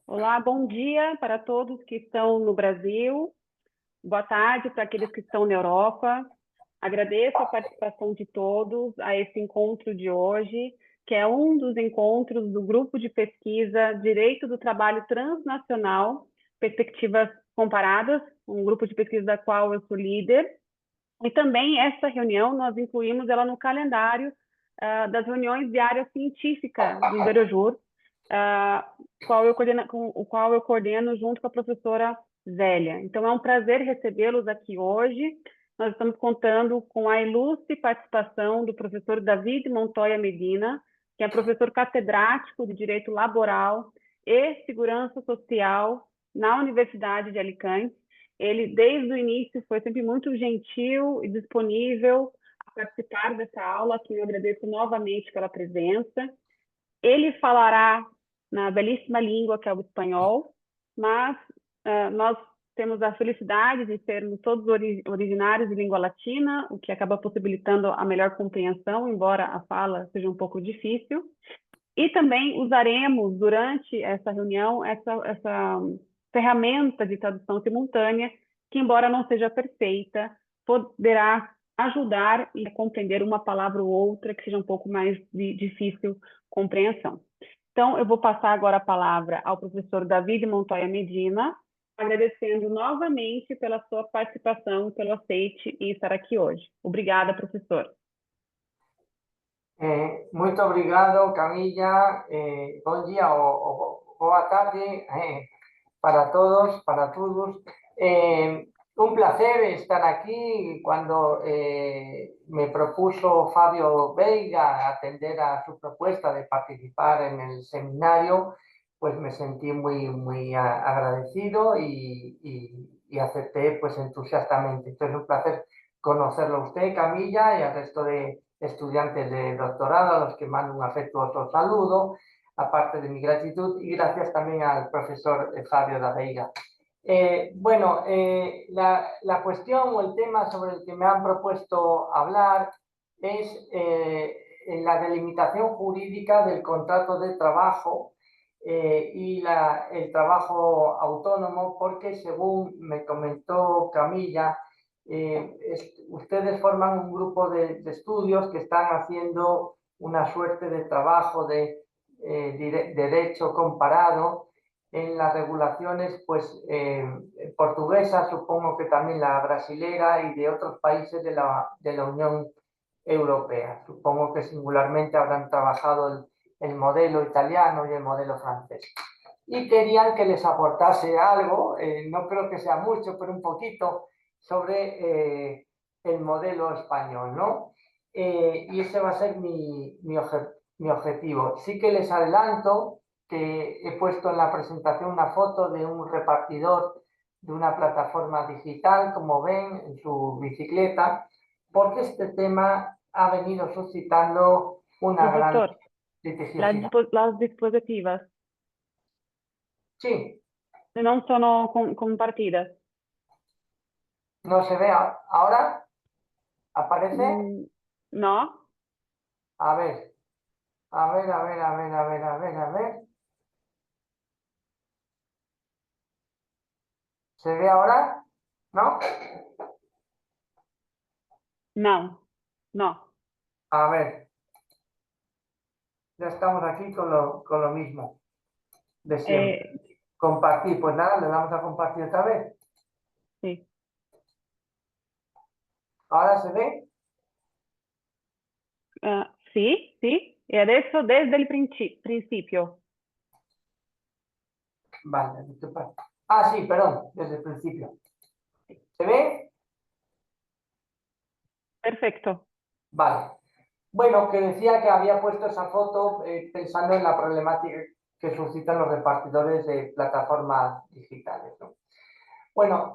Olá, bom dia para todos que estão no Brasil. Boa tarde para aqueles que estão na Europa. Agradeço a participação de todos a esse encontro de hoje, que é um dos encontros do grupo de pesquisa Direito do Trabalho Transnacional, Perspectivas Comparadas, um grupo de pesquisa da qual eu sou líder. E também essa reunião, nós incluímos ela no calendário das reuniões de área científica do Iberojur, o qual eu coordeno junto com a professora Zélia. Então, é um prazer recebê-los aqui hoje. Nós estamos contando com a ilustre participação do professor David Montoya Medina, que é professor catedrático de Direito Laboral e Segurança Social na Universidade de Alicante. Ele, desde o início, foi sempre muito gentil e disponível a participar dessa aula, que eu agradeço novamente pela presença. Ele falará na belíssima língua que é o espanhol, mas nós temos a felicidade de sermos todos originários de língua latina, o que acaba possibilitando a melhor compreensão, embora a fala seja um pouco difícil. E também usaremos, durante essa reunião, essa ferramenta de tradução simultânea, que, embora não seja perfeita, poderá ajudar a compreender uma palavra ou outra que seja um pouco mais de difícil compreensão. Então, eu vou passar agora a palavra ao professor David Montoya Medina, agradecendo novamente pela sua participação, pelo aceite em estar aqui hoje. Obrigada, professor. Muito obrigado, Camila. Bom dia ou boa tarde para todos, para todos. Un placer estar aquí. Cuando me propuso Fabio Veiga atender a su propuesta de participar en el seminario, pues me sentí muy agradecido y acepté pues entusiastamente. Entonces es un placer conocerlo a usted, Camila, y al resto de estudiantes de doctorado, a los que mando un afectuoso saludo, aparte de mi gratitud, y gracias también al profesor Fabio da Veiga. La cuestión o el tema sobre el que me han propuesto hablar es la delimitación jurídica del contrato de trabajo y el trabajo autónomo, porque según me comentó Camila, ustedes forman un grupo de estudios que están haciendo una suerte de trabajo de derecho comparado en las regulaciones pues portuguesas, supongo que también la brasilera y de otros países de la Unión Europea. Supongo que singularmente habrán trabajado el modelo italiano y el modelo francés. Y querían que les aportase algo, no creo que sea mucho, pero un poquito, sobre el modelo español, ¿no? Y ese va a ser mi objetivo. Sí que les adelanto que he puesto en la presentación una foto de un repartidor de una plataforma digital, como ven, en su bicicleta, porque este tema ha venido suscitando una gran litigiosidad. Las dispositivas. Sí. Non sono compartidas. ¿No se ve ahora? ¿Aparece? No. A ver. A ver. ¿Se ve ahora? ¿No? No. A ver. Ya estamos aquí con lo mismo de siempre. Compartir, pues nada, le damos a compartir otra vez. Sí. ¿Ahora se ve? Sí. Y adesso desde el principio. Vale. Sí, perdón, desde el principio. ¿Se ve? Perfecto. Vale. Bueno, que decía que había puesto esa foto pensando en la problemática que suscitan los repartidores de plataformas digitales, ¿no? Bueno,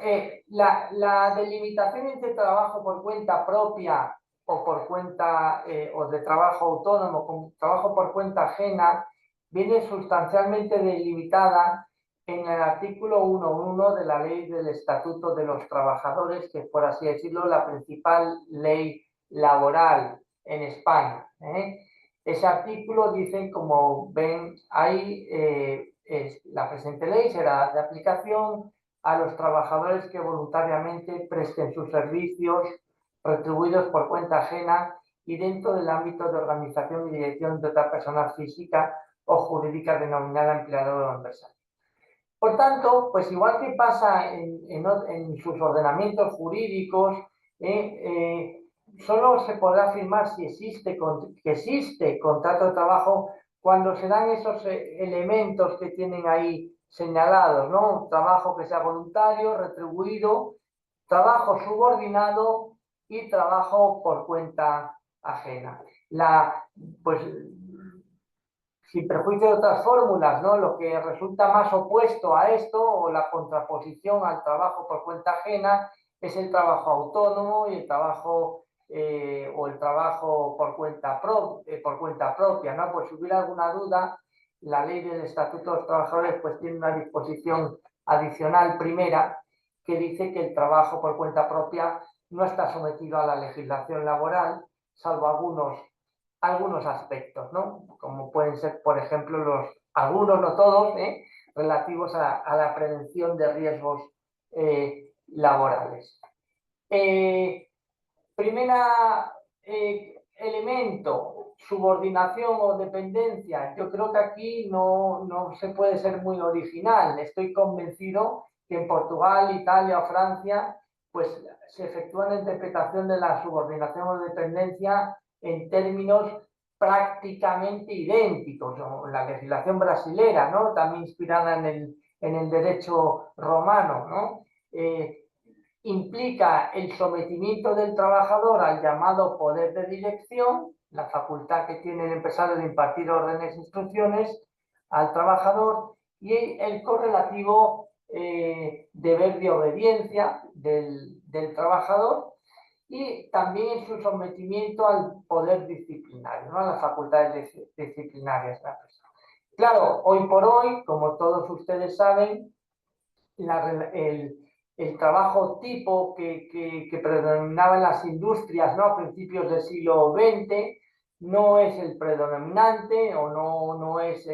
la delimitación entre trabajo por cuenta propia o por cuenta o de trabajo autónomo con trabajo por cuenta ajena viene sustancialmente delimitada en el artículo 1.1 de la Ley del Estatuto de los Trabajadores, que es, por así decirlo, la principal ley laboral en España. Ese artículo dice, como ven ahí, la presente ley será de aplicación a los trabajadores que voluntariamente presten sus servicios retribuidos por cuenta ajena y dentro del ámbito de organización y dirección de otra persona física o jurídica denominada empleador o empresario. Por tanto, pues igual que pasa en sus ordenamientos jurídicos, solo se podrá afirmar si que existe contrato de trabajo cuando se dan esos elementos que tienen ahí señalados, ¿no? Trabajo que sea voluntario, retribuido, trabajo subordinado y trabajo por cuenta ajena. Pues, sin perjuicio de otras fórmulas, ¿no? Lo que resulta más opuesto a esto o la contraposición al trabajo por cuenta ajena es el trabajo autónomo y el trabajo o el trabajo por cuenta propia, ¿no? Pues si hubiera alguna duda, la ley del Estatuto de los Trabajadores pues tiene una disposición adicional primera que dice que el trabajo por cuenta propia no está sometido a la legislación laboral, salvo algunos aspectos, ¿no? Como pueden ser, por ejemplo, algunos, no todos, relativos a la prevención de riesgos laborales. Primera elemento, subordinación o dependencia. Yo creo que aquí no se puede ser muy original. Estoy convencido que en Portugal, Italia o Francia, pues se efectúa la interpretación de la subordinación o dependencia en términos prácticamente idénticos. La legislación brasilera, ¿no? También inspirada en el derecho romano, ¿no? Implica el sometimiento del trabajador al llamado poder de dirección, la facultad que tiene el empresario de impartir órdenes e instrucciones al trabajador, y el correlativo deber de obediencia del trabajador, y también su sometimiento al poder disciplinario, ¿no? A las facultades disciplinarias de la persona. Claro, hoy por hoy, como todos ustedes saben, el trabajo tipo que predominaba en las industrias, ¿no? A principios del siglo XX no es el predominante o no es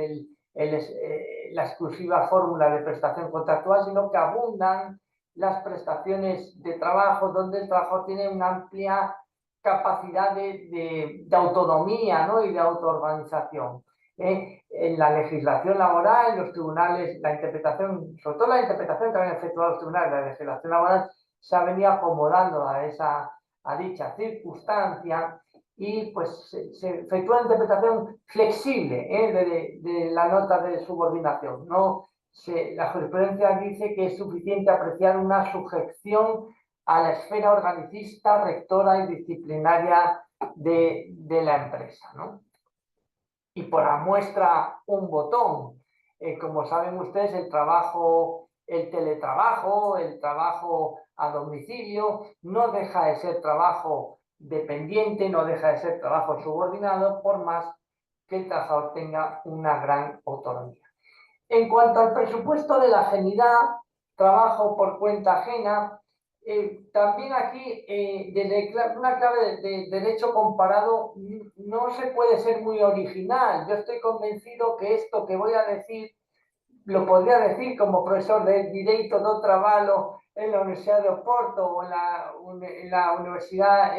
la exclusiva fórmula de prestación contractual, sino que abundan las prestaciones de trabajo donde el trabajador tiene una amplia capacidad de autonomía, ¿no? Y de autoorganización. En la legislación laboral, en los tribunales, la interpretación, sobre todo la interpretación que han efectuado los tribunales de la legislación laboral, se ha venido acomodando a dicha circunstancia y pues se efectúa una interpretación flexible de la nota de subordinación. La jurisprudencia dice que es suficiente apreciar una sujeción a la esfera organicista, rectora y disciplinaria de la empresa, ¿no? Y por muestra un botón. Como saben ustedes, el teletrabajo, el trabajo a domicilio, no deja de ser trabajo dependiente, no deja de ser trabajo subordinado, por más que el trabajador tenga una gran autonomía. En cuanto al presupuesto de la ajenidad, trabajo por cuenta ajena, también aquí, desde una clave de derecho comparado, no se puede ser muy original. Yo estoy convencido que esto que voy a decir, lo podría decir como profesor de Direito do Trabalho en la Universidad de Oporto o en la Universidad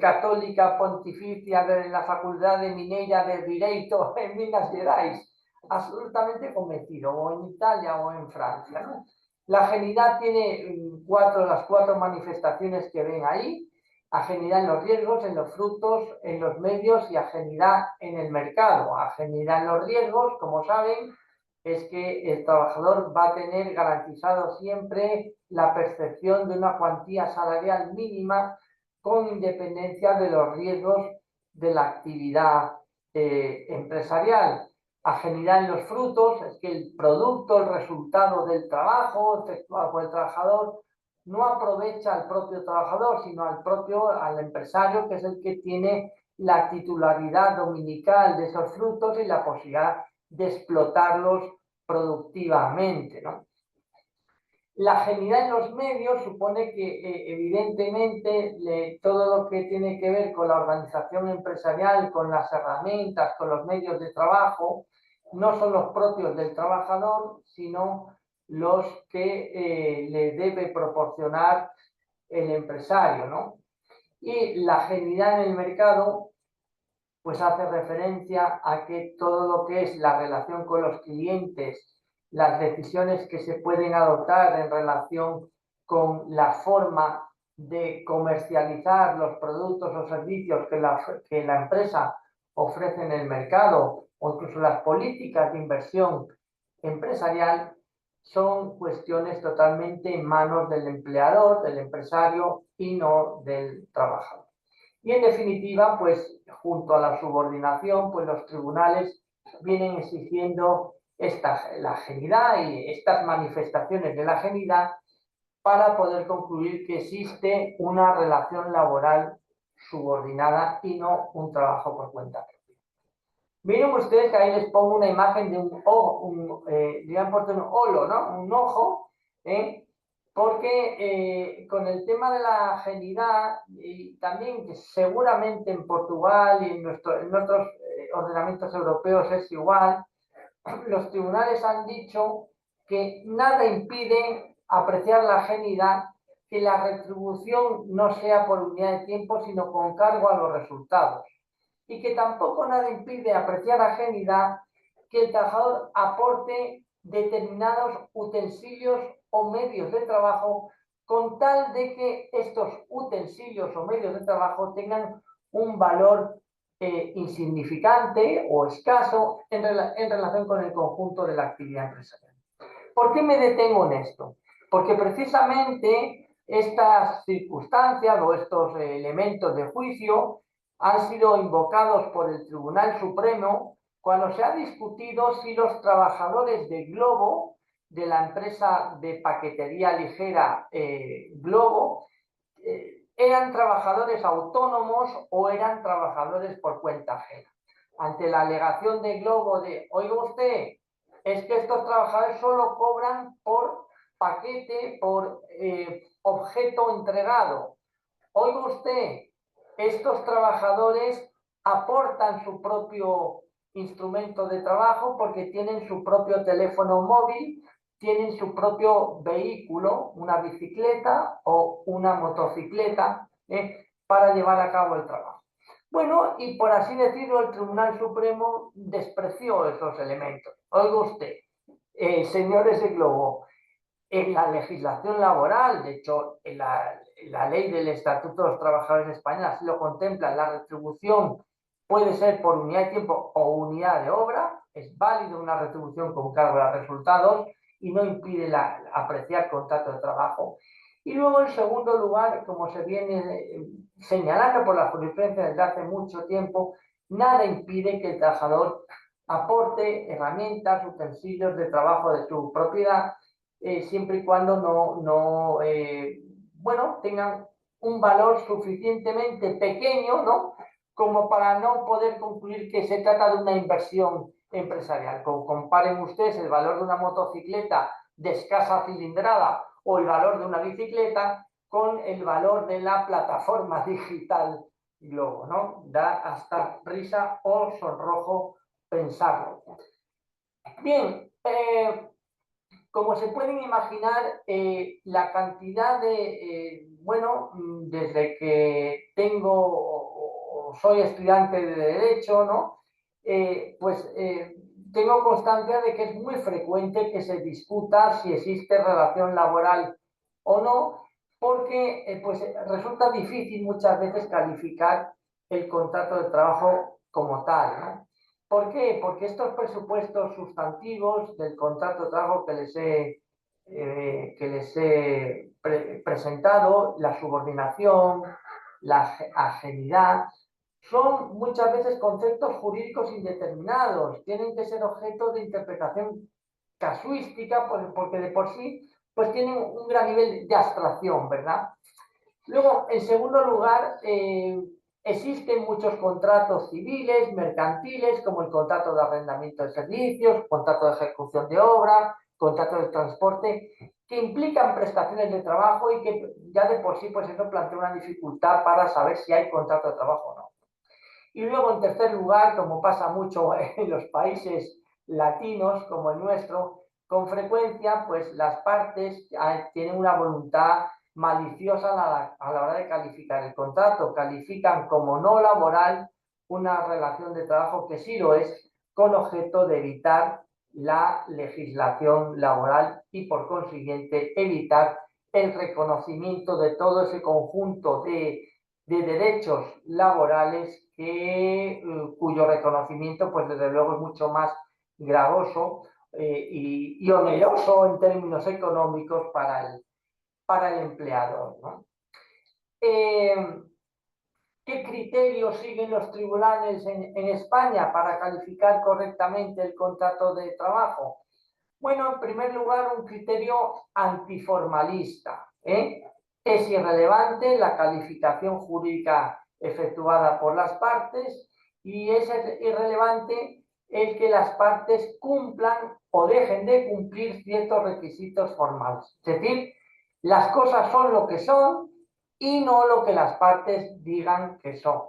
Católica Pontificia de la Facultad de Mineira de Direito en Minas Gerais. Absolutamente convencido, o en Italia o en Francia, ¿no? La ajenidad tiene las cuatro manifestaciones que ven ahí: ajenidad en los riesgos, en los frutos, en los medios y ajenidad en el mercado. Ajenidad en los riesgos, como saben, es que el trabajador va a tener garantizado siempre la percepción de una cuantía salarial mínima con independencia de los riesgos de la actividad empresarial. Ajenidad en los frutos es que el producto, el resultado del trabajo efectuado por el trabajador no aprovecha al propio trabajador, sino al empresario, que es el que tiene la titularidad dominical de esos frutos y la posibilidad de explotarlos productivamente, ¿no? La ajenidad en los medios supone que evidentemente todo lo que tiene que ver con la organización empresarial, con las herramientas, con los medios de trabajo, no son los propios del trabajador, sino los que le debe proporcionar el empresario, ¿no? Y la ajenidad en el mercado pues hace referencia a que todo lo que es la relación con los clientes, las decisiones que se pueden adoptar en relación con la forma de comercializar los productos o servicios que la empresa ofrece en el mercado, o incluso las políticas de inversión empresarial, son cuestiones totalmente en manos del empleador, del empresario, y no del trabajador. Y en definitiva, pues junto a la subordinación, pues los tribunales vienen exigiendo la ajenidad y estas manifestaciones de la ajenidad para poder concluir que existe una relación laboral subordinada y no un trabajo por cuenta propia. Miren ustedes que ahí les pongo una imagen de un ojo, un holo, ¿no? Un ojo, ¿eh? Porque con el tema de la ajenidad, y también que seguramente en Portugal y en otros ordenamientos europeos es igual, los tribunales han dicho que nada impide apreciar la ajenidad, que la retribución no sea por unidad de tiempo, sino con cargo a los resultados. Y que tampoco nada impide apreciar ajenidad que el trabajador aporte determinados utensilios o medios de trabajo con tal de que estos utensilios o medios de trabajo tengan un valor insignificante o escaso en relación con el conjunto de la actividad empresarial. ¿Por qué me detengo en esto? Porque precisamente estas circunstancias o estos elementos de juicio han sido invocados por el Tribunal Supremo cuando se ha discutido si los trabajadores de Globo, de la empresa de paquetería ligera Globo, eran trabajadores autónomos o eran trabajadores por cuenta ajena. Ante la alegación de Globo de, oiga usted, es que estos trabajadores solo cobran por paquete, por objeto entregado. Oiga usted, estos trabajadores aportan su propio instrumento de trabajo porque tienen su propio teléfono móvil, tienen su propio vehículo, una bicicleta o una motocicleta, para llevar a cabo el trabajo. Bueno, y por así decirlo, el Tribunal Supremo despreció esos elementos. Oiga usted, señores de Globo, en la legislación laboral, de hecho, en la ley del Estatuto de los Trabajadores Españoles así lo contempla, la retribución puede ser por unidad de tiempo o unidad de obra, es válido una retribución con cargo a resultados y no impide apreciar contrato de trabajo. Y luego, en segundo lugar, como se viene señalando por la jurisprudencia desde hace mucho tiempo, nada impide que el trabajador aporte herramientas, utensilios de trabajo de su propiedad, siempre y cuando bueno, tengan un valor suficientemente pequeño, ¿no?, como para no poder concluir que se trata de una inversión empresarial. Comparen ustedes el valor de una motocicleta de escasa cilindrada o el valor de una bicicleta con el valor de la plataforma digital Globo, ¿no? Da hasta risa o sonrojo pensarlo. Bien, como se pueden imaginar, la cantidad de, bueno, desde que soy estudiante de Derecho, ¿no? Tengo constancia de que es muy frecuente que se discuta si existe relación laboral o no, porque pues resulta difícil muchas veces calificar el contrato de trabajo como tal, ¿no? ¿Por qué? Porque estos presupuestos sustantivos del contrato de trabajo que les he presentado, la subordinación, la ajenidad, son muchas veces conceptos jurídicos indeterminados, tienen que ser objeto de interpretación casuística, porque de por sí pues tienen un gran nivel de abstracción, ¿verdad? Luego, en segundo lugar, existen muchos contratos civiles, mercantiles, como el contrato de arrendamiento de servicios, contrato de ejecución de obra, contrato de transporte, que implican prestaciones de trabajo y que ya de por sí pues eso plantea una dificultad para saber si hay contrato de trabajo o no. Y luego, en tercer lugar, como pasa mucho en los países latinos como el nuestro, con frecuencia pues las partes tienen una voluntad maliciosa a la hora de calificar el contrato. Califican como no laboral una relación de trabajo que sí lo es, con objeto de evitar la legislación laboral y por consiguiente evitar el reconocimiento de todo ese conjunto de derechos laborales cuyo reconocimiento pues desde luego es mucho más gravoso y oneroso en términos económicos para el empleador, ¿no? ¿Qué criterios siguen los tribunales en España para calificar correctamente el contrato de trabajo? Bueno, en primer lugar, un criterio antiformalista. Es irrelevante la calificación jurídica efectuada por las partes y es irrelevante el que las partes cumplan o dejen de cumplir ciertos requisitos formales. Es decir, las cosas son lo que son y no lo que las partes digan que son.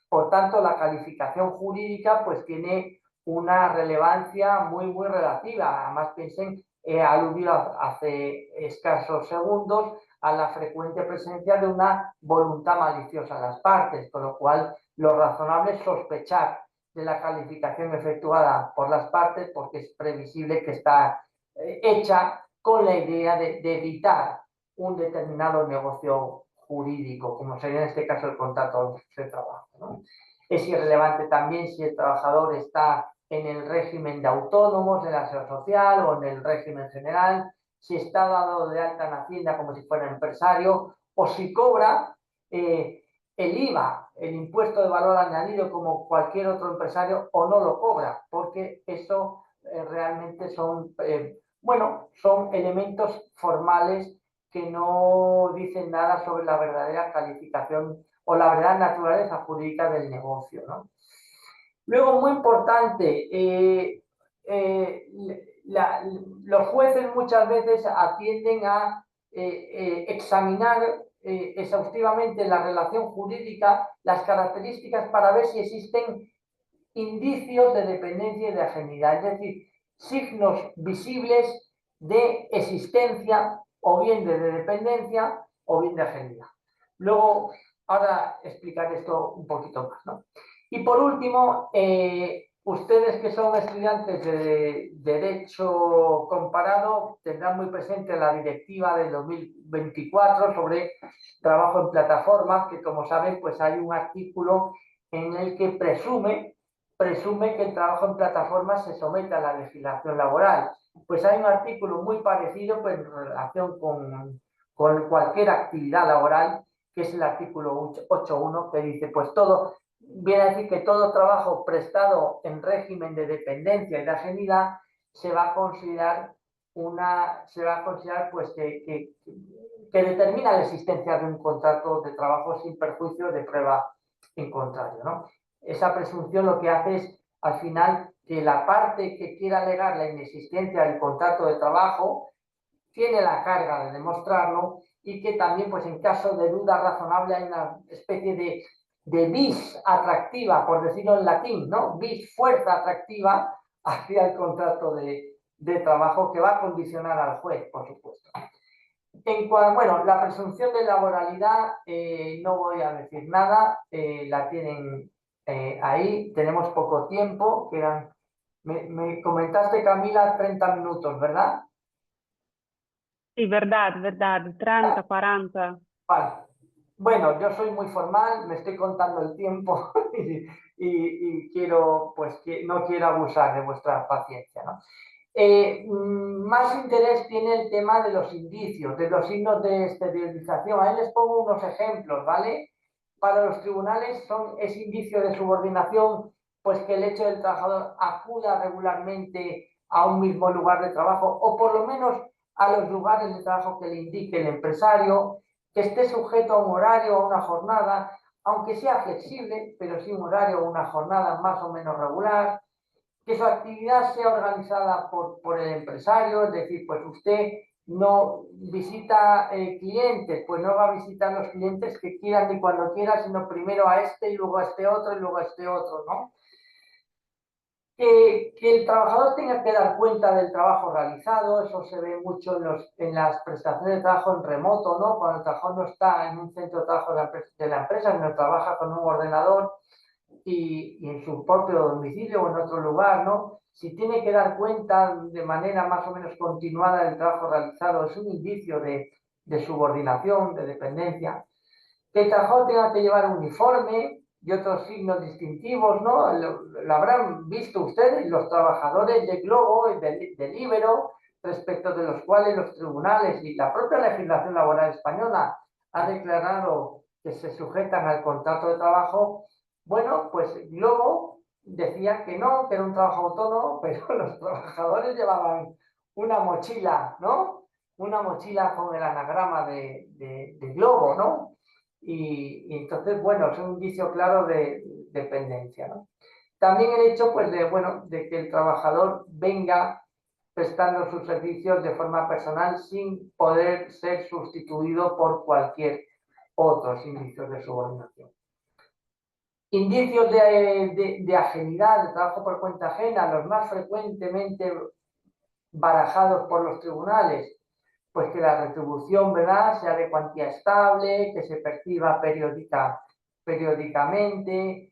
Por tanto, la calificación jurídica pues tiene una relevancia muy relativa. Además, piensen, he aludido hace escasos segundos a la frecuente presencia de una voluntad maliciosa en las partes, con lo cual lo razonable es sospechar de la calificación efectuada por las partes porque es previsible que está hecha con la idea de evitar un determinado negocio jurídico, como sería en este caso el contrato de trabajo, ¿no? Es irrelevante también si el trabajador está en el régimen de autónomos, de la seguridad social o en el régimen general, si está dado de alta en Hacienda como si fuera empresario o si cobra el IVA, el impuesto de valor añadido como cualquier otro empresario o no lo cobra, porque eso realmente son, son elementos formales que no dicen nada sobre la verdadera calificación o la verdadera naturaleza jurídica del negocio, ¿no? Luego, muy importante, los jueces muchas veces atienden a examinar exhaustivamente la relación jurídica, las características para ver si existen indicios de dependencia y de ajenidad, es decir, signos visibles de existencia o bien de dependencia o bien de ajenidad. Luego, ahora explicaré esto un poquito más, ¿no? Y por último, ustedes que son estudiantes de Derecho Comparado tendrán muy presente la directiva del 2024 sobre trabajo en plataformas, que como saben, pues hay un artículo en el que presume que el trabajo en plataformas se somete a la legislación laboral. Pues hay un artículo muy parecido pues, en relación con cualquier actividad laboral, que es el artículo 8.1, que dice, pues todo, viene a decir que todo trabajo prestado en régimen de dependencia y de ajenidad se va a considerar pues que determina la existencia de un contrato de trabajo sin perjuicio de prueba en contrario, ¿no? Esa presunción lo que hace es, al final, que la parte que quiera alegar la inexistencia del contrato de trabajo tiene la carga de demostrarlo y que también, pues en caso de duda razonable, hay una especie de vis atractiva, por decirlo en latín, ¿no? Vis, fuerza atractiva hacia el contrato de trabajo que va a condicionar al juez, por supuesto. Bueno, la presunción de laboralidad, no voy a decir nada, la tienen ahí, tenemos poco tiempo, me comentaste, Camila, 30 minutos, ¿verdad? Sí, verdad, 30, 40. Vale. Bueno, yo soy muy formal, me estoy contando el tiempo y quiero, pues, que no quiero abusar de vuestra paciencia, ¿no? Más interés tiene el tema de los indicios, de los signos de exteriorización. Ahí les pongo unos ejemplos, ¿vale? Para los tribunales es indicio de subordinación, pues que el hecho del trabajador acuda regularmente a un mismo lugar de trabajo o por lo menos a los lugares de trabajo que le indique el empresario, que esté sujeto a un horario o a una jornada, aunque sea flexible, pero sí un horario o una jornada más o menos regular, que su actividad sea organizada por el empresario, es decir, pues usted no visita clientes, pues no va a visitar los clientes que quieran ni cuando quiera, sino primero a este y luego a este otro y luego a este otro, ¿no? Que el trabajador tenga que dar cuenta del trabajo realizado, eso se ve mucho en las prestaciones de trabajo en remoto, ¿no? Cuando el trabajador no está en un centro de trabajo de la empresa, sino trabaja con un ordenador y en su propio domicilio o en otro lugar, ¿no? Si tiene que dar cuenta de manera más o menos continuada del trabajo realizado, es un indicio de subordinación, de dependencia. Que el trabajador tenga que llevar uniforme y otros signos distintivos, ¿no? Lo habrán visto ustedes, los trabajadores de Globo y de Libero, respecto de los cuales los tribunales y la propia legislación laboral española ha declarado que se sujetan al contrato de trabajo. Bueno, pues Globo decía que no, que era un trabajo autónomo, pero los trabajadores llevaban una mochila, ¿no? Una mochila con el anagrama de Globo, ¿no? Y entonces, bueno, es un indicio claro de dependencia, ¿no? También el hecho, pues, de que el trabajador venga prestando sus servicios de forma personal sin poder ser sustituido por cualquier otros indicios de subordinación. Indicios de ajenidad, de trabajo por cuenta ajena, los más frecuentemente barajados por los tribunales, pues que la retribución, ¿verdad?, sea de cuantía estable, que se perciba periódicamente,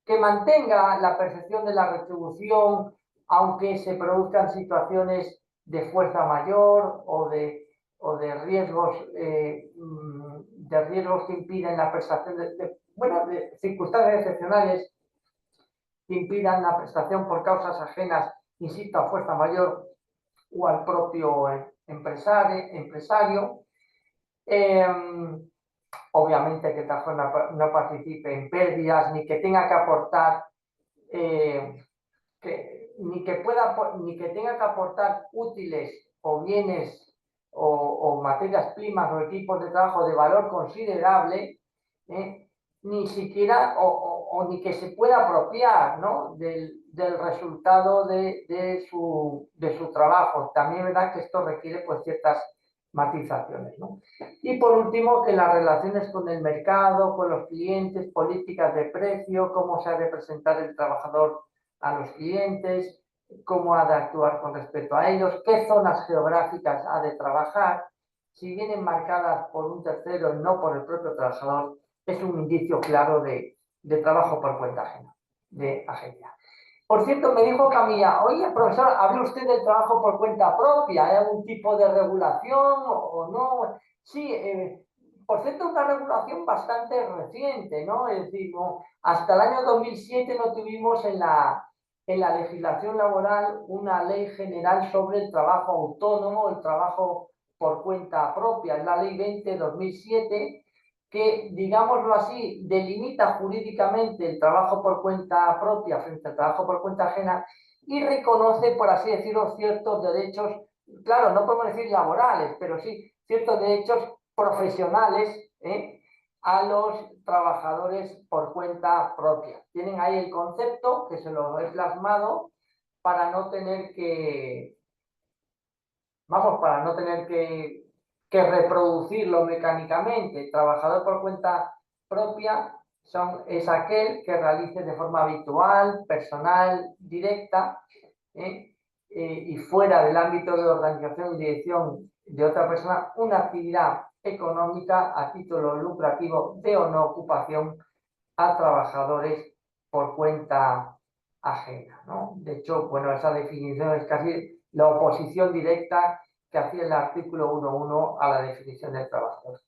que mantenga la percepción de la retribución, aunque se produzcan situaciones de fuerza mayor o de riesgos, que impiden la prestación de circunstancias excepcionales que impidan la prestación por causas ajenas, insisto, a fuerza mayor o al propio empresario. Obviamente que el trabajador no participe en pérdidas, ni que tenga que aportar, ni que tenga que aportar útiles o bienes o materias primas o equipos de trabajo de valor considerable, ni siquiera, ni que se pueda apropiar, ¿no?, del resultado de su trabajo. También es verdad que esto requiere, pues, ciertas matizaciones, ¿no? Y por último, que las relaciones con el mercado, con los clientes, políticas de precio, cómo se ha de presentar el trabajador a los clientes, cómo ha de actuar con respecto a ellos, qué zonas geográficas ha de trabajar, si vienen marcadas por un tercero y no por el propio trabajador, es un indicio claro de trabajo por cuenta ajena, de agencia. Por cierto, me dijo Camilla, oye, profesor, ¿habla usted del trabajo por cuenta propia? ¿Hay algún tipo de regulación o no? Sí, por cierto, una regulación bastante reciente, ¿no? Es decir, no, hasta el año 2007 no tuvimos en la legislación laboral una ley general sobre el trabajo autónomo, el trabajo por cuenta propia. Es la ley 20/2007, que, digámoslo así, delimita jurídicamente el trabajo por cuenta propia frente al trabajo por cuenta ajena y reconoce, por así decirlo, ciertos derechos, claro, no podemos decir laborales, pero sí ciertos derechos profesionales, a los trabajadores por cuenta propia. Tienen ahí el concepto, que se lo he plasmado, para no tener que, reproducirlo mecánicamente. Trabajador por cuenta propia es aquel que realice de forma habitual, personal, directa, y fuera del ámbito de organización y dirección de otra persona, una actividad económica a título lucrativo de o no ocupación a trabajadores por cuenta ajena, ¿no? De hecho, bueno, esa definición es casi la oposición directa que hacía el artículo 1.1 a la definición del trabajador.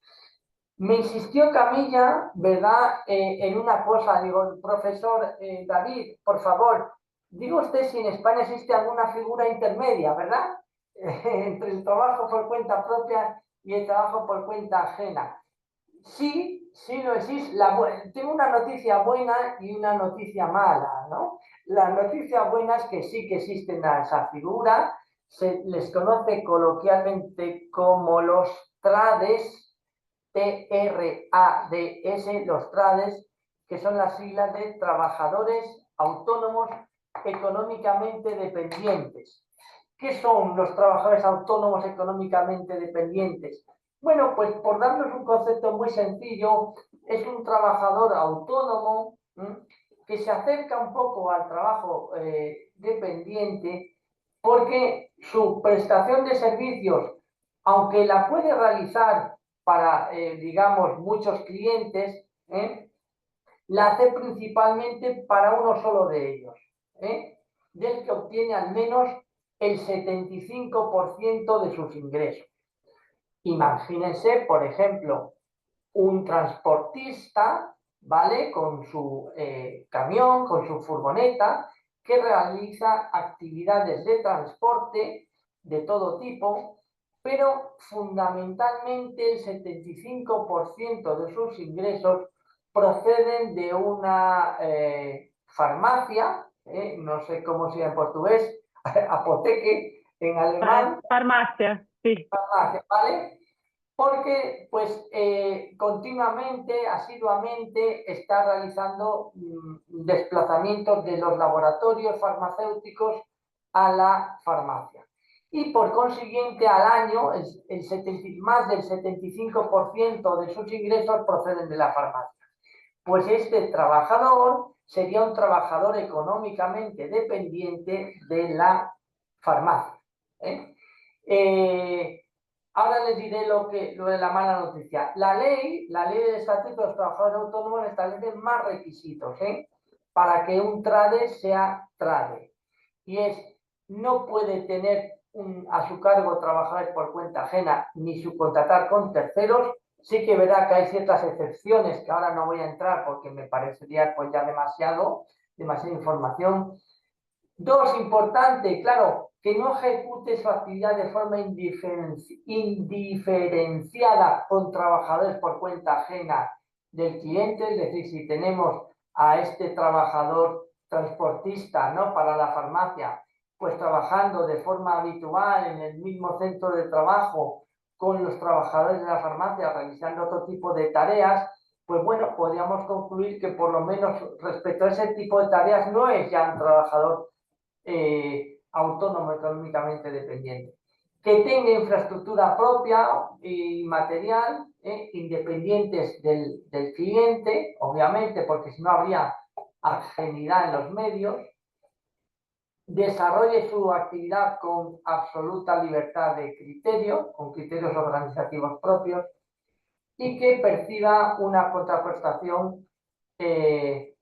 Me insistió Camilla, ¿verdad?, en una cosa. Digo, profesor David, por favor, diga usted si en España existe alguna figura intermedia, ¿verdad?, entre el trabajo por cuenta propia y el trabajo por cuenta ajena. Sí, sí lo existe. Tengo una noticia buena y una noticia mala, ¿no? La noticia buena es que sí que existen esa figura, se les conoce coloquialmente como los trades, TRADS, los trades, que son las siglas de trabajadores autónomos económicamente dependientes. ¿Qué son los trabajadores autónomos económicamente dependientes? Bueno, pues por darles un concepto muy sencillo, es un trabajador autónomo que se acerca un poco al trabajo dependiente porque su prestación de servicios, aunque la puede realizar para, digamos, muchos clientes, la hace principalmente para uno solo de ellos, del que obtiene al menos el 75% de sus ingresos. Imagínense, por ejemplo, un transportista, ¿vale? Con su camión, con su furgoneta, que realiza actividades de transporte de todo tipo, pero fundamentalmente el 75% de sus ingresos proceden de una farmacia, no sé cómo se llama en portugués, apoteque en alemán, Farmacia, sí. farmacia, ¿vale? Porque pues continuamente, asiduamente está realizando desplazamientos de los laboratorios farmacéuticos a la farmacia. Y por consiguiente al año más del 75% de sus ingresos proceden de la farmacia. Pues este trabajador sería un trabajador económicamente dependiente de la farmacia. ¿eh? Ahora les diré lo de la mala noticia. La ley del Estatuto de los Trabajadores Autónomos establece más requisitos para que un trade sea trade. Y es, no puede tener a su cargo trabajadores por cuenta ajena ni subcontratar con terceros. Sí que verá que hay ciertas excepciones que ahora no voy a entrar porque me parecería pues ya demasiada información. Dos, importante, claro, que no ejecute su actividad de forma indiferenciada con trabajadores por cuenta ajena del cliente, es decir, si tenemos a este trabajador transportista, ¿no? Para la farmacia, pues trabajando de forma habitual en el mismo centro de trabajo con los trabajadores de la farmacia realizando otro tipo de tareas, pues bueno, podríamos concluir que por lo menos respecto a ese tipo de tareas no es ya un trabajador autónomo económicamente dependiente. Que tenga infraestructura propia y material, independientes del cliente, obviamente, porque si no habría ajenidad en los medios. Desarrolle su actividad con absoluta libertad de criterio, con criterios organizativos propios, y que perciba una contraprestación en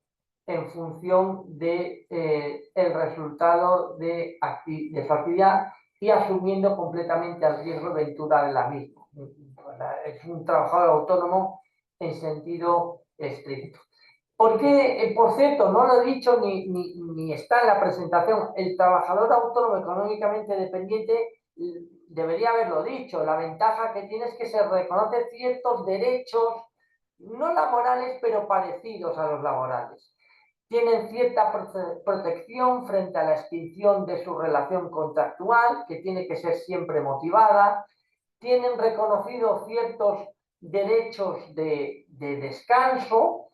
función de el resultado de su actividad y asumiendo completamente el riesgo de ventura de la misma. Es un trabajador autónomo en sentido estricto. Porque, por cierto, no lo he dicho ni está en la presentación, el trabajador autónomo económicamente dependiente debería haberlo dicho. La ventaja que tiene es que se reconoce ciertos derechos, no laborales, pero parecidos a los laborales. Tienen cierta protección frente a la extinción de su relación contractual, que tiene que ser siempre motivada. Tienen reconocidos ciertos derechos de descanso,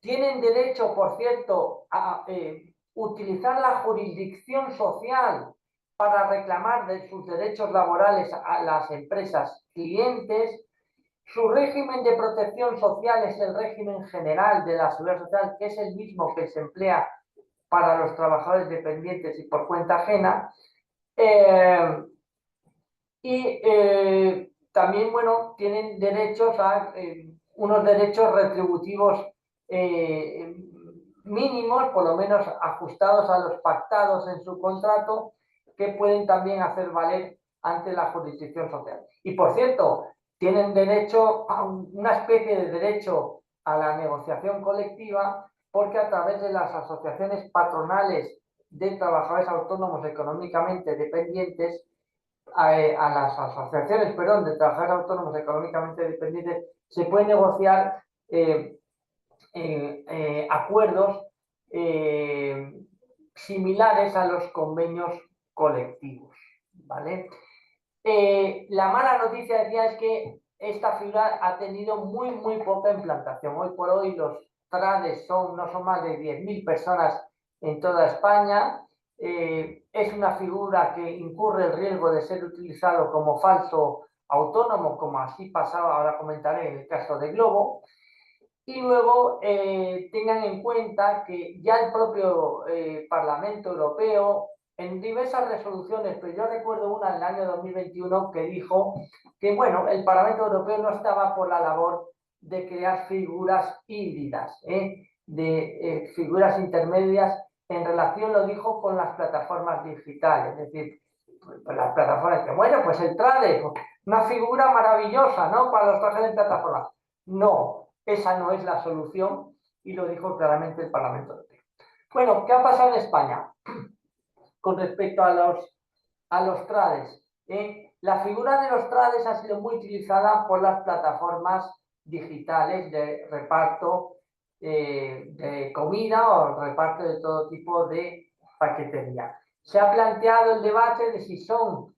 tienen derecho, por cierto, a utilizar la jurisdicción social para reclamar de sus derechos laborales a las empresas clientes. Su régimen de protección social es el régimen general de la seguridad social, que es el mismo que se emplea para los trabajadores dependientes y por cuenta ajena. También, bueno, tienen derechos a unos derechos retributivos mínimos, por lo menos ajustados a los pactados en su contrato, que pueden también hacer valer ante la jurisdicción social. Y, por cierto, tienen derecho a una especie de derecho a la negociación colectiva, porque a través de las asociaciones patronales de trabajadores autónomos económicamente dependientes, a las asociaciones, perdón, de trabajadores autónomos económicamente dependientes, se pueden negociar acuerdos similares a los convenios colectivos, ¿vale? La mala noticia, decía, es que esta figura ha tenido muy poca implantación. Hoy por hoy los trades no son más de 10.000 personas en toda España es una figura que incurre el riesgo de ser utilizado como falso autónomo, como así pasaba, ahora comentaré en el caso de Glovo. Y luego tengan en cuenta que ya el propio Parlamento Europeo, en diversas resoluciones, pero yo recuerdo una en el año 2021 que dijo que, bueno, el Parlamento Europeo no estaba por la labor de crear figuras híbridas, de figuras intermedias en relación, lo dijo, con las plataformas digitales. Es decir, pues las plataformas que, bueno, pues el trade, una figura maravillosa, ¿no? Para los trabajadores en plataformas. No, esa no es la solución y lo dijo claramente el Parlamento Europeo. Bueno, ¿qué ha pasado en España con respecto a los trades? La figura de los trades ha sido muy utilizada por las plataformas digitales de reparto de comida o reparto de todo tipo de paquetería. Se ha planteado el debate de si son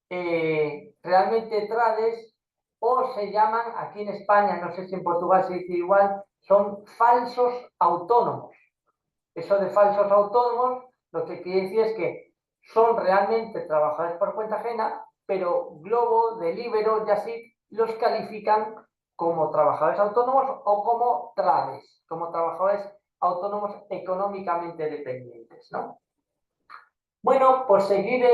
realmente trades o se llaman, aquí en España, no sé si en Portugal se dice igual, son falsos autónomos. Eso de falsos autónomos lo que quiere decir es que son realmente trabajadores por cuenta ajena, pero Glovo, Deliveroo y así los califican como trabajadores autónomos o como trades, como trabajadores autónomos económicamente dependientes, ¿no? Bueno, por seguir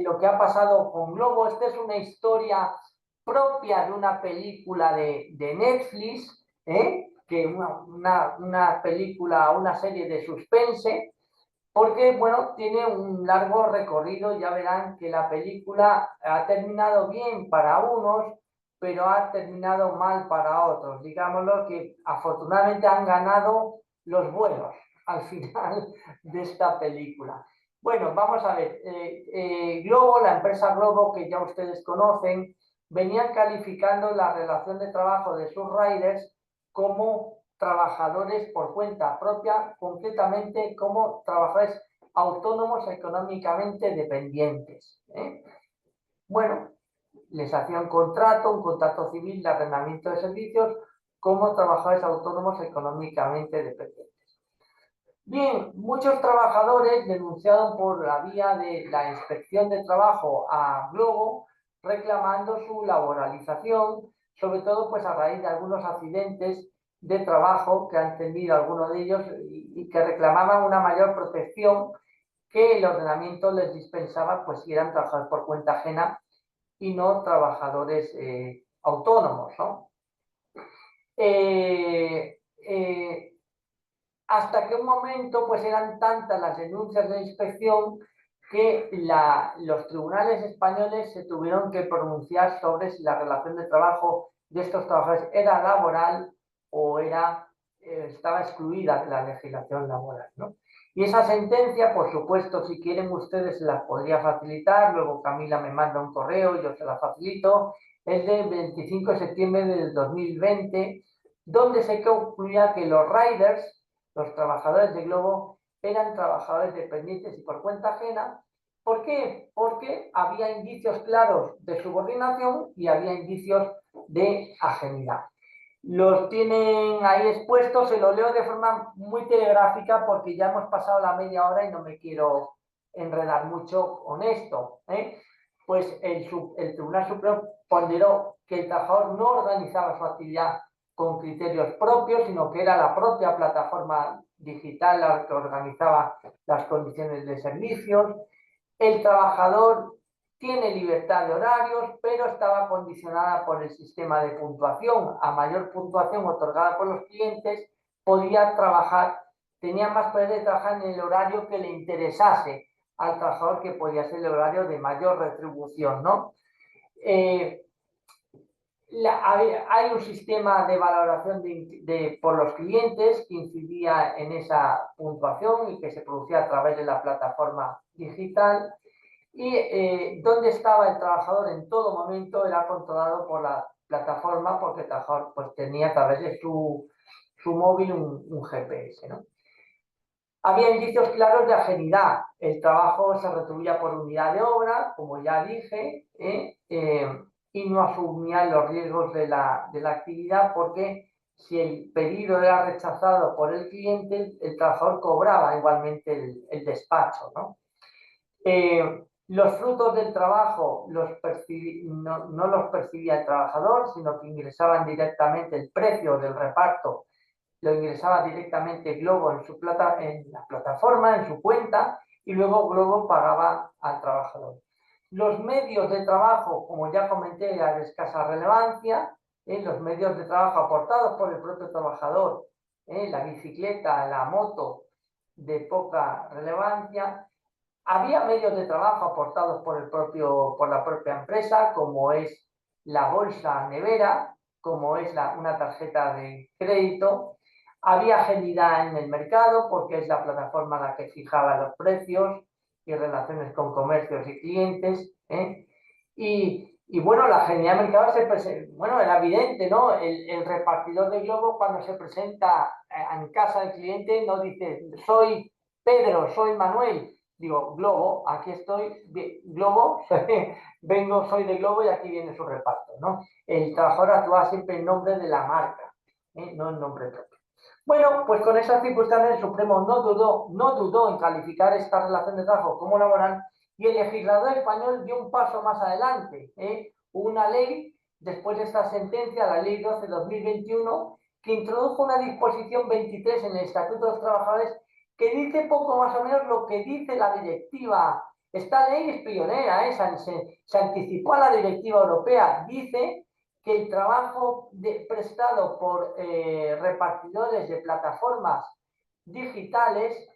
lo que ha pasado con Globo, esta es una historia propia de una película de Netflix, que una película, una serie de suspense, porque, bueno, tiene un largo recorrido. Ya verán que la película ha terminado bien para unos, pero ha terminado mal para otros. Digámoslo que afortunadamente han ganado los buenos al final de esta película. Bueno, vamos a ver. Globo, la empresa Globo, que ya ustedes conocen, venían calificando la relación de trabajo de sus riders como trabajadores por cuenta propia, concretamente como trabajadores autónomos económicamente dependientes. Bueno, les hacía un contrato civil de arrendamiento de servicios como trabajadores autónomos económicamente dependientes. Bien, muchos trabajadores denunciaron por la vía de la inspección de trabajo a Globo reclamando su laboralización, sobre todo pues a raíz de algunos accidentes de trabajo que han tenido algunos de ellos y que reclamaban una mayor protección que el ordenamiento les dispensaba, pues si eran trabajadores por cuenta ajena y no trabajadores autónomos, ¿no? Hasta que un momento pues eran tantas las denuncias de inspección que los tribunales españoles se tuvieron que pronunciar sobre si la relación de trabajo de estos trabajadores era laboral o estaba excluida de la legislación laboral, ¿no? Y esa sentencia, por supuesto, si quieren ustedes se las podría facilitar, luego Camila me manda un correo, yo se la facilito, es del 25 de septiembre del 2020, donde se concluía que los riders, los trabajadores de Globo, eran trabajadores dependientes y por cuenta ajena. ¿Por qué? Porque había indicios claros de subordinación y había indicios de ajenidad. Los tienen ahí expuestos, se los leo de forma muy telegráfica porque ya hemos pasado la media hora y no me quiero enredar mucho con esto. Pues el Tribunal Supremo ponderó que el trabajador no organizaba su actividad con criterios propios, sino que era la propia plataforma digital la que organizaba las condiciones de servicios. El trabajador tiene libertad de horarios, pero estaba condicionada por el sistema de puntuación. A mayor puntuación otorgada por los clientes, podía trabajar, tenía más poder de trabajar en el horario que le interesase al trabajador, que podía ser el horario de mayor retribución, ¿no? Hay un sistema de valoración por los clientes que incidía en esa puntuación y que se producía a través de la plataforma digital, y donde estaba el trabajador en todo momento era controlado por la plataforma, porque el trabajador pues, tenía a través de su móvil un GPS, ¿no? Había indicios claros de ajenidad. El trabajo se retribuía por unidad de obra, como ya dije, y no asumía los riesgos de la actividad porque si el pedido era rechazado por el cliente, el trabajador cobraba igualmente el despacho, ¿no? Los frutos del trabajo no los percibía el trabajador, sino que ingresaban directamente el precio del reparto, lo ingresaba directamente Glovo en la plataforma, en su cuenta, y luego Glovo pagaba al trabajador. Los medios de trabajo, como ya comenté, eran de escasa relevancia. Los medios de trabajo aportados por el propio trabajador, la bicicleta, la moto, de poca relevancia. Había medios de trabajo aportados por la propia empresa, como es la bolsa nevera, como es una tarjeta de crédito. Había agilidad en el mercado, porque es la plataforma la que fijaba los precios y relaciones con comercios y clientes. Y bueno, la agilidad del mercado bueno, era evidente, ¿no? El repartidor de Globo, cuando se presenta en casa del cliente, no dice, soy Pedro, soy Manuel. Digo, Globo, aquí estoy, Globo, soy de Globo y aquí viene su reparto, ¿no? El trabajador actúa siempre en nombre de la marca, no en nombre propio. Bueno, pues con esas circunstancias el Supremo no dudó en calificar esta relación de trabajo como laboral, y el legislador español dio un paso más adelante. Hubo una ley, después de esta sentencia, la Ley 12/2021, que introdujo una disposición 23 en el Estatuto de los Trabajadores que dice poco más o menos lo que dice la directiva. Esta ley es pionera, se anticipó a la directiva europea. Dice que el trabajo prestado por repartidores de plataformas digitales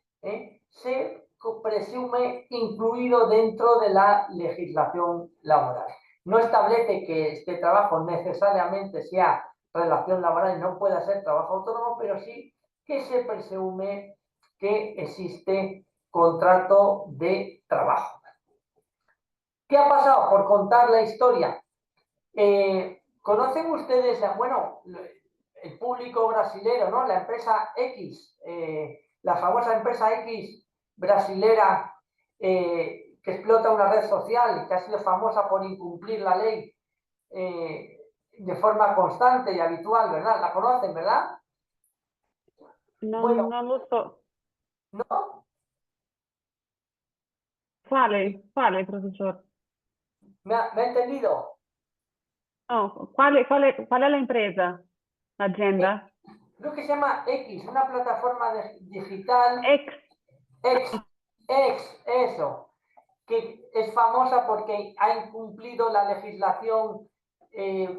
se presume incluido dentro de la legislación laboral. No establece que este trabajo necesariamente sea relación laboral y no pueda ser trabajo autónomo, pero sí que se presume que existe contrato de trabajo. ¿Qué ha pasado? Por contar la historia. ¿Conocen ustedes, bueno, el público brasilero, ¿no? La empresa X, la famosa empresa X brasilera que explota una red social y que ha sido famosa por incumplir la ley de forma constante y habitual, ¿verdad? ¿La conocen, verdad? Non lo so. ¿No? Quale, professor? ¿Me ha entendido? No, qual è la impresa, l'azienda? Creo que se llama X, una plataforma digital. Ex. Eso, que es famosa porque ha incumplido la legislación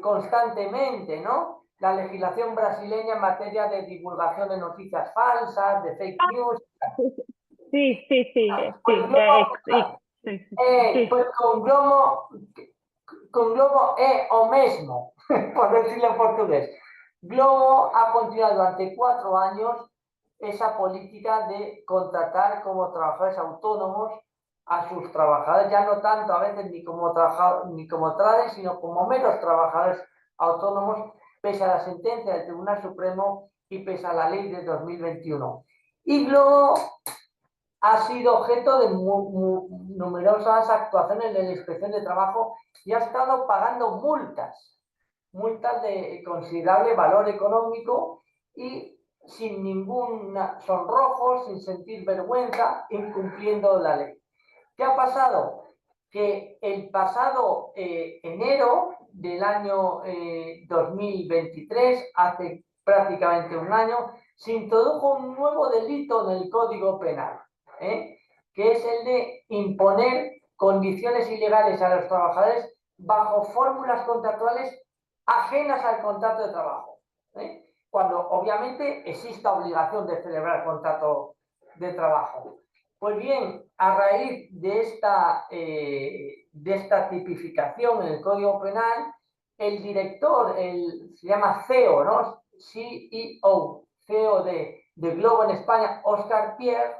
constantemente, ¿no? La legislación brasileña en materia de divulgación de noticias falsas, de fake news. Sì, sì, sì, Pues sì, è Globo, X, sì, sì. pues con Globo é o mesmo, por decirlo en portugués. Globo ha continuado durante 4 años esa política de contratar como trabajadores autónomos a sus trabajadores, ya no tanto a veces ni como trades, sino como meros trabajadores autónomos, pese a la sentencia del Tribunal Supremo y pese a la ley de 2021. Y Globo ha sido objeto de numerosas actuaciones de la Inspección de Trabajo y ha estado pagando multas de considerable valor económico y sin ningún sonrojo, sin sentir vergüenza, incumpliendo la ley. ¿Qué ha pasado? Que el pasado enero del año 2023, hace prácticamente un año, se introdujo un nuevo delito en el Código Penal, que es el de imponer condiciones ilegales a los trabajadores bajo fórmulas contractuales ajenas al contrato de trabajo, cuando obviamente exista obligación de celebrar el contrato de trabajo. Pues bien, a raíz de esta tipificación en el Código Penal, el director, se llama CEO, ¿no? CEO de Globo en España, Óscar Pierre,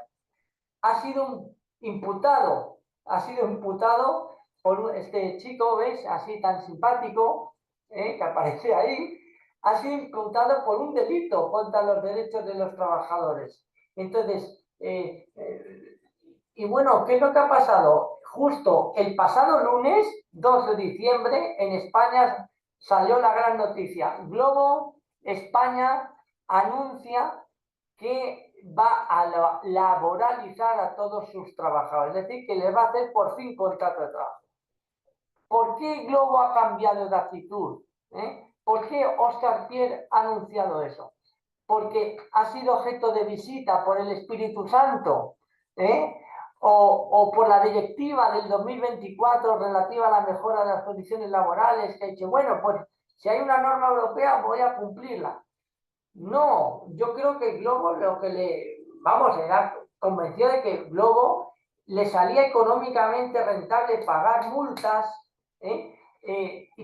ha sido imputado por este chico, ¿ves? Así tan simpático, que aparece ahí, ha sido imputado por un delito contra los derechos de los trabajadores. Entonces, y bueno, ¿qué es lo que ha pasado? Justo el pasado lunes, 2 de diciembre, en España salió la gran noticia. Globo España anuncia que va a laboralizar a todos sus trabajadores, es decir, que les va a hacer por fin contrato de trabajo. ¿Por qué Globo ha cambiado de actitud? ¿Por qué Oscar Pierre ha anunciado eso? Porque ha sido objeto de visita por el Espíritu Santo, o por la directiva del 2024 relativa a la mejora de las condiciones laborales, que ha dicho, bueno, pues si hay una norma europea voy a cumplirla. No, yo creo que Globo lo que era convencido de que Globo le salía económicamente rentable pagar multas,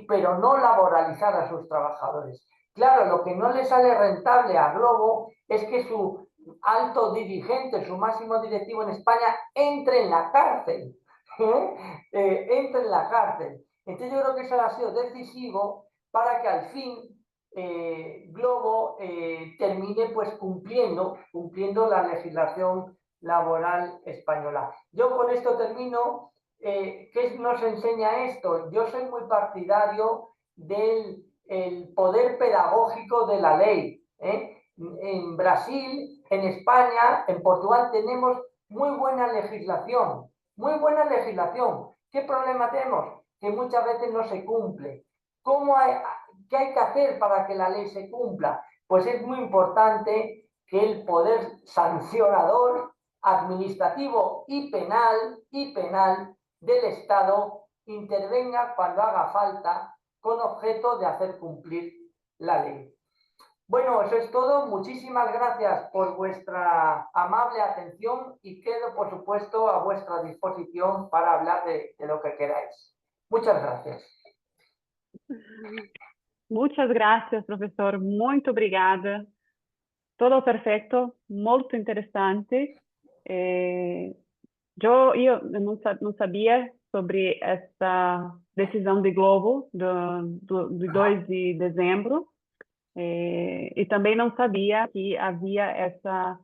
pero no laboralizar a sus trabajadores. Claro, lo que no le sale rentable a Globo es que su alto dirigente, su máximo directivo en España, entre en la cárcel. Entre en la cárcel. Entonces yo creo que eso ha sido decisivo para que al fin Globo termine pues cumpliendo la legislación laboral española. Yo con esto termino. ¿Qué nos enseña esto? Yo soy muy partidario del poder pedagógico de la ley. En Brasil, en España, en Portugal tenemos muy buena legislación, muy buena legislación. ¿Qué problema tenemos? Que muchas veces no se cumple. ¿Qué hay que hacer para que la ley se cumpla? Pues es muy importante que el poder sancionador, administrativo y penal del Estado intervenga cuando haga falta con objeto de hacer cumplir la ley. Bueno, eso es todo. Muchísimas gracias por vuestra amable atención y quedo, por supuesto, a vuestra disposición para hablar de lo que queráis. Muchas gracias. Muchas gracias, professor. Muito obrigada. Todo perfeito, muito interessante. Eu não sabia sobre essa decisão de Globo de 2 de dezembro, e também não sabia que havia essa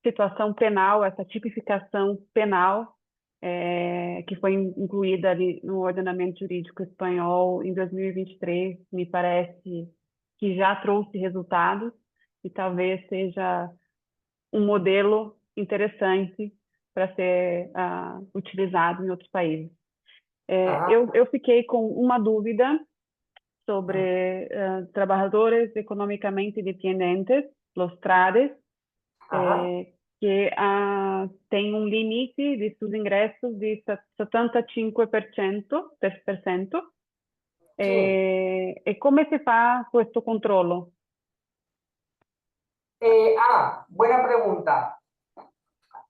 situação penal, essa tipificação penal, que foi incluída ali no ordenamento jurídico espanhol em 2023. Me parece que já trouxe resultados e talvez seja um modelo interessante para ser utilizado em outros países. Eu fiquei com uma dúvida sobre trabalhadores economicamente dependentes, os TRADES, que tem um limite de seus ingressos de 75%. E como se faz questo controllo? Buena pregunta.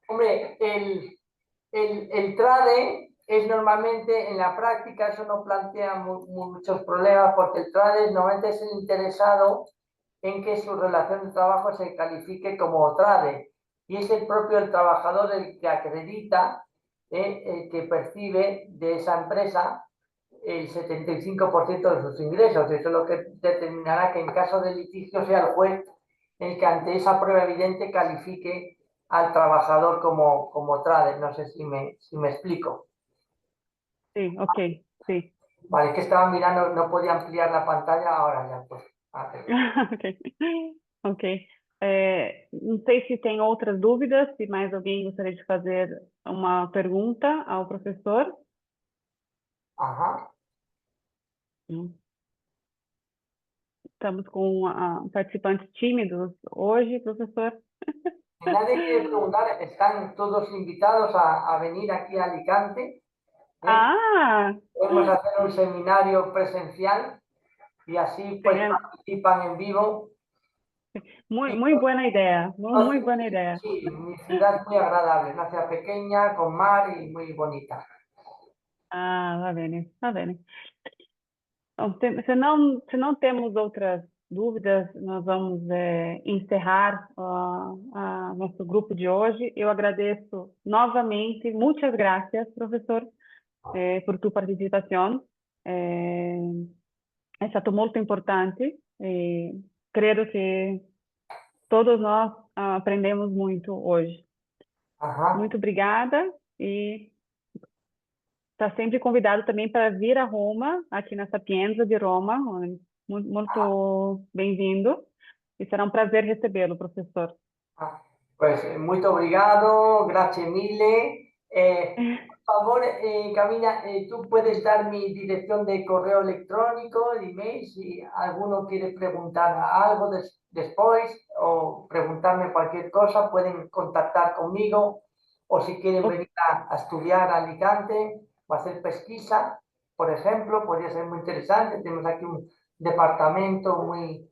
Hombre, el TRADE es normalmente, en la práctica, eso no plantea muchos problemas, porque el TRADE normalmente es el interesado en que su relación de trabajo se califique como TRADE, y es el propio el trabajador el que acredita, el que percibe de esa empresa el 75% de sus ingresos. Eso es lo que determinará que en caso de litigio sea el juez el que ante esa prueba evidente califique al trabajador como TRADE. No sé si me explico. Sí, ok, sí. Vale, que estaba mirando, no podía ampliar la pantalla, ahora ya pues. Ok. Não sei se tem outras dúvidas, se mais alguém gostaria de fazer uma pergunta ao professor. Ajá. Estamos com participantes tímidos hoje, professor. Si nadie quiere preguntar, están todos invitados a venir aquí a Alicante. Podemos hacer un seminario presencial y así pues participan en vivo. Muy buena idea, muy buena idea. Sí, mi ciudad es muy agradable, una ciudad pequeña, con mar y muy bonita. Va bene, va bene. Bom, se não temos outras dúvidas, nós vamos encerrar nosso grupo de hoje. Eu agradeço novamente, muitas graças, professor, por tu participação. É stato muito importante. Creio que todos nós aprendemos muito hoje. Muito obrigada e está sempre convidado também para vir a Roma, aqui na Sapienza de Roma, Muito bem-vindo. E será um prazer recebê-lo, professor. Ah, pues muy obrigado, gracias mille. Por favor, Camila, tú puedes dar mi dirección de correo electrónico, el email, si alguno quiere preguntar algo después o preguntarme cualquier cosa, pueden contactar conmigo o si quieren O- venir a estudiar a Alicante o hacer pesquisa, por ejemplo, podría ser muy interesante. Tenemos aquí un departamento muy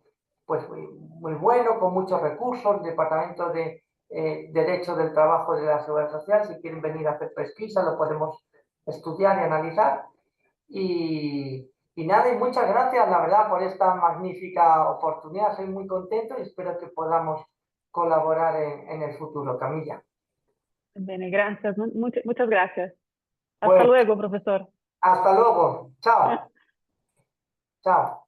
bueno, con muchos recursos, departamento de Derecho del Trabajo de la Seguridad Social. Si quieren venir a hacer pesquisa, lo podemos estudiar y analizar. Y nada, y muchas gracias, la verdad, por esta magnífica oportunidad. Soy muy contento y espero que podamos colaborar en el futuro, Camilla. Bene, gracias. Muchas gracias. Hasta Pues luego, profesor. hasta luego. Chao. Chao.